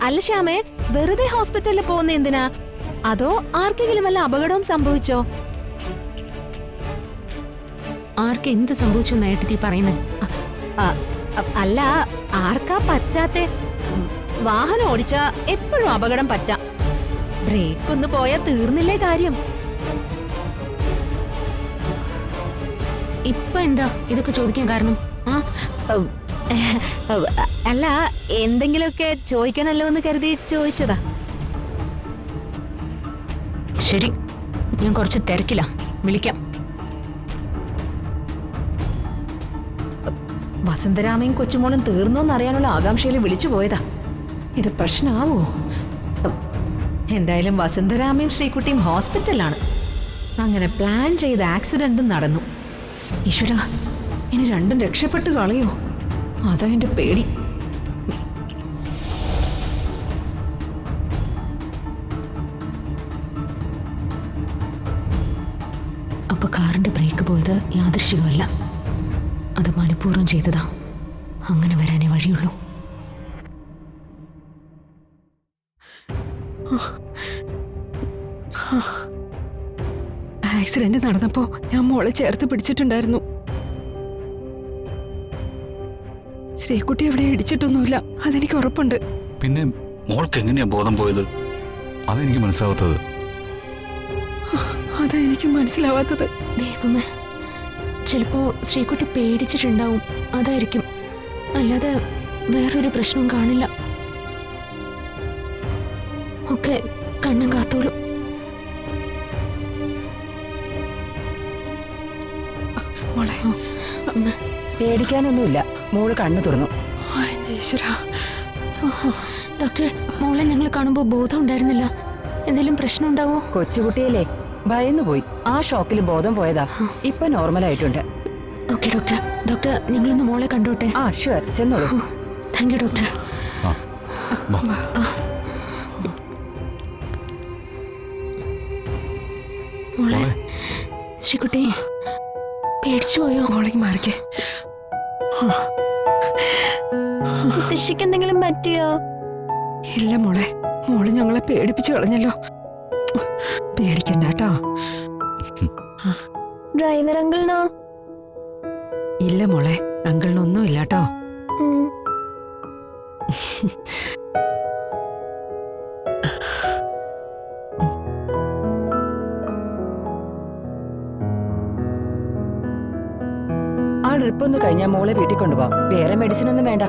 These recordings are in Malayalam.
അല്ല ശ്യാമേ, വെറുതെ ഹോസ്പിറ്റലിൽ പോകുന്ന എന്തിനാ? അതോ ആർക്കെങ്കിലും വല്ല അപകടവും സംഭവിച്ചോ? ആർക്ക് എന്ത് സംഭവിച്ചു നേട്ടത്തി പറയുന്നേ? അല്ല, ആർക്കാ പറ്റാത്തെ? വാഹനം ഓടിച്ചാ എപ്പോഴും അപകടം പറ്റാം. ബ്രേക്ക് ഒന്ന് പോയാ തീർന്നില്ലേ കാര്യം. ഇപ്പൊ എന്താ ഇതൊക്കെ ചോദിക്കാൻ കാരണം? അല്ല, എന്തെങ്കിലുമൊക്കെ ചോദിക്കണല്ലോ എന്ന് കരുതി ചോദിച്ചതാ. ശരി, ഞാൻ കുറച്ച് തിരക്കില്ല, വിളിക്കാം. വസന്തരാമയും കൊച്ചുമോളും തീർന്നോന്നറിയാനുള്ള ആകാംക്ഷയിൽ വിളിച്ചു പോയതാ. ഇത് പ്രശ്നമാവോ? എന്തായാലും വസന്തരാമയും ശ്രീകുട്ടിയും ഹോസ്പിറ്റലാണ്. അങ്ങനെ പ്ലാൻ ചെയ്ത ആക്സിഡന്റും നടന്നു. ഈശ്വരാ, ഇനി രണ്ടും രക്ഷപ്പെട്ടു കളയോ? അതാ എന്റെ പേടി. അപ്പൊ കാറിന്റെ ബ്രേക്ക് പോയത് യാദൃശ്ചികമല്ല, അത് മനഃപൂർവ്വം ചെയ്തതാ. അങ്ങനെ വരാനേ വഴിയുള്ളൂ. ആക്സിഡന്റ് നടന്നപ്പോ ഞാൻ മോളെ ചേർത്ത് പിടിച്ചിട്ടുണ്ടായിരുന്നു. ശ്രീകുട്ടി എവിടെ ഇടിച്ചിട്ടൊന്നുമില്ല, അതെനിക്ക് ഉറപ്പുണ്ട്. പിന്നെ മോൾക്ക് എങ്ങനെയാ ബോധം പോയത്? അതെനിക്ക് മനസ്സിലാവാത്തത്. അതാ എനിക്ക് മനസ്സിലാവാത്തത്. ദൈവമേ, ചിലപ്പോ ശ്രീകുട്ടി പേടിച്ചിട്ടുണ്ടാവും, അതായിരിക്കും. അല്ലാതെ വേറൊരു പ്രശ്നവും കാണില്ല. ഒക്കെ കണ്ണും കാത്തോളൂ. മോളെ, പേടിക്കാനൊന്നുമില്ല, മോള് കണ്ണു തുറന്നു. ഡോക്ടർ, മോളെ ഞങ്ങൾ കാണുമ്പോ ബോധം ഉണ്ടായിരുന്നില്ല. എന്തെങ്കിലും പ്രശ്നം ഉണ്ടാവോ? കൊച്ചുകുട്ടിയല്ലേ, ഭയന്നുപോയി. ആ ഷോക്കിൽ ബോധം പോയതാ. ഇപ്പൊ നോർമലായിട്ടുണ്ട്. Okay doctor. ഡോക്ടർ, നിങ്ങളൊന്ന് മോളെ കണ്ടോട്ടെ? ആ ഷുവർ, ചെന്നോളൂ. Thank you doctor. മോളെ, ശ്രീകുട്ടി പേടിച്ചു പോയോ? മോളേക്ക് മാറിക്കേ. മുത്തശ്ശിക്ക് എന്തെങ്കിലും പറ്റിയോ? ഇല്ല മോളെ, മോള് ഞങ്ങളെ പേടിപ്പിച്ചു കളഞ്ഞല്ലോ. പേടിക്കണ്ട കേട്ടോ. ഡ്രൈവർ അങ്കിളിനോ? ഇല്ല മോളെ, അങ്കിളിനൊന്നും ഇല്ല കേട്ടോ. ആ ട്രിപ്പ് ഒന്ന് കഴിഞ്ഞാൽ മോളെ വീട്ടിൽ കൊണ്ടുപോവാം. വേറെ മെഡിസിൻ ഒന്നും വേണ്ട.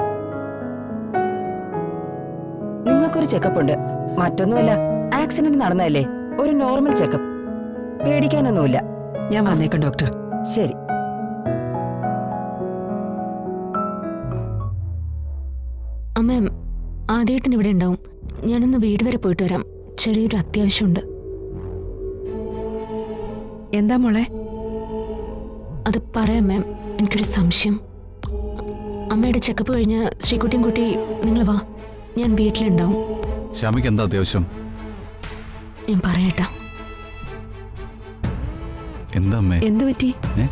നിങ്ങൾക്കൊരു ചെക്കപ്പ് ഉണ്ട്. മറ്റൊന്നുമല്ല, ആക്സിഡന്റ് നടന്നതല്ലേ, ഒരു നോർമൽ ചെക്കപ്പ്. പേടിക്കാനൊന്നുമില്ല. ഞാൻ വന്നേക്കാം ഡോക്ടർ. ശരി. അമ്മ, ആദ്യമായിട്ടൻ ഇവിടെ ഉണ്ടാവും. ഞാനൊന്ന് വീട് വരെ പോയിട്ട് വരാം, ചെറിയൊരു അത്യാവശ്യമുണ്ട്. എന്താ മോളെ? അത് പറയാം മാം, എനിക്കൊരു സംശയം. അമ്മയുടെ ചെക്കപ്പ് കഴിഞ്ഞ് ശ്രീകുട്ടിയും കുട്ടി നിങ്ങൾ വാ, ഞാൻ വീട്ടിലുണ്ടാവും. ശ്യാമിക്ക് എന്താ അത്യാവശ്യം? ഞാൻ പറയട്ടാ. എന്താ അമ്മേ? എന്ത് പറ്റി? ഏ